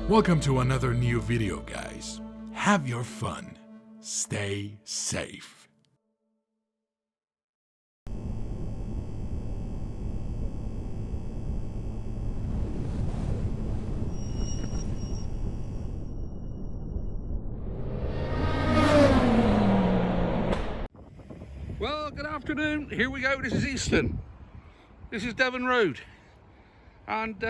Welcome to another new video, guys. Have your fun. Stay safe. Well, good afternoon. Here we go. This is Easton. This is Devon Road. And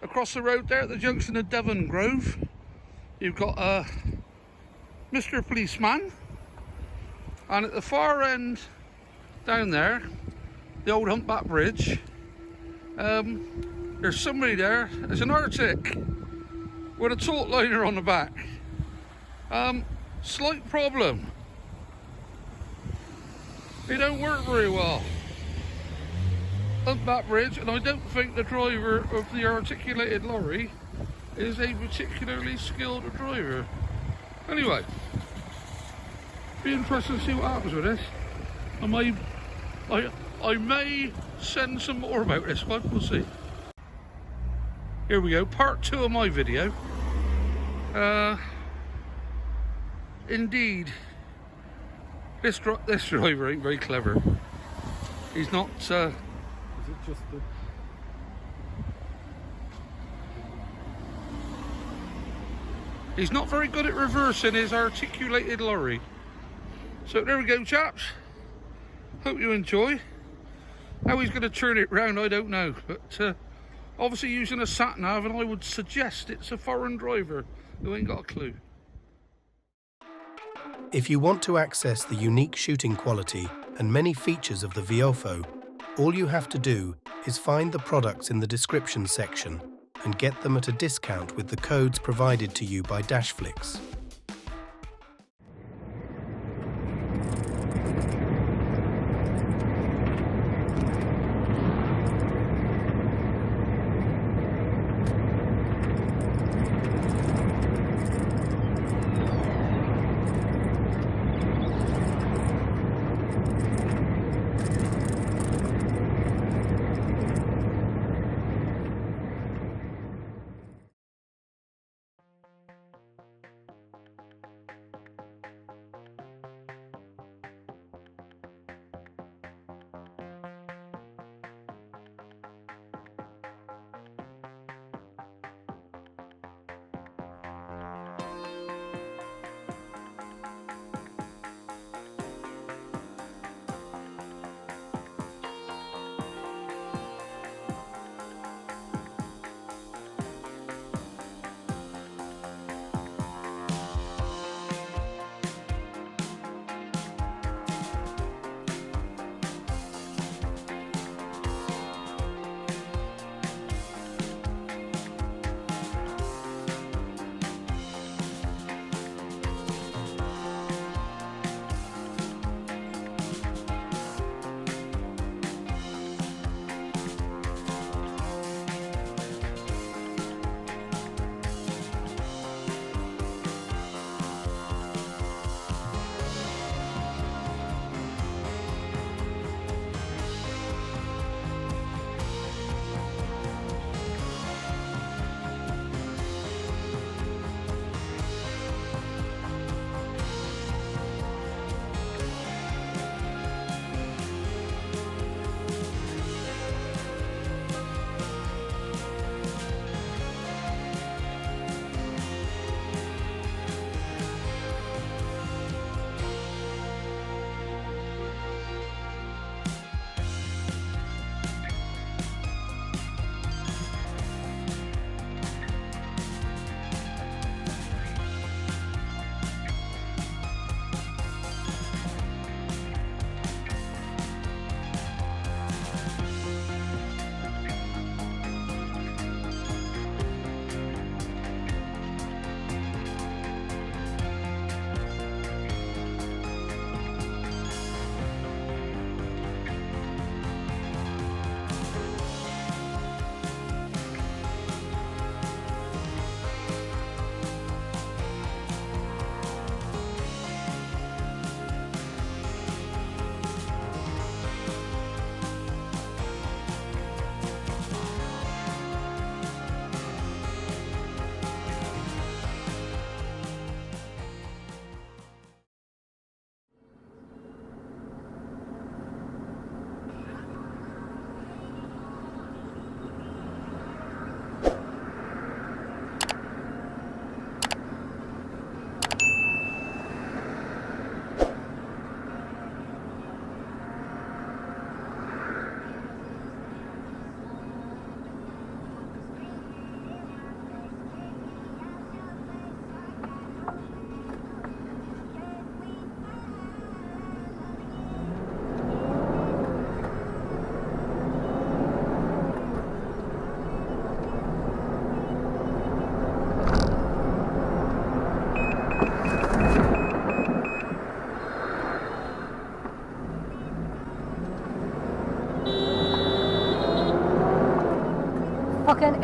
across the road there at the junction of Devon Grove, you've got Mr. Policeman. And at the far end down there, the old humpback bridge, there's somebody there. There's an Arctic with a taut liner on the back. Slight problem. They don't work very well. Humpback bridge, and I don't think the driver of the articulated lorry is a particularly skilled driver. Anyway, be interesting to see what happens with this. I may send some more about this one. We'll see. Here we go, part 2 of my video. Indeed, this driver ain't very clever. He's not. Is it just the? He's not very good at reversing his articulated lorry. So there we go, chaps. Hope you enjoy. How he's going to turn it round, I don't know. But obviously using a sat nav, and I would suggest it's a foreign driver who ain't got a clue. If you want to access the unique shooting quality and many features of the VIOFO, all you have to do is find the products in the description section and get them at a discount with the codes provided to you by Dashflix.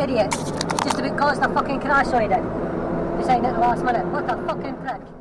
idiot. Just a bit close to fucking crash side it. Deciding at the last minute. What a fucking prick.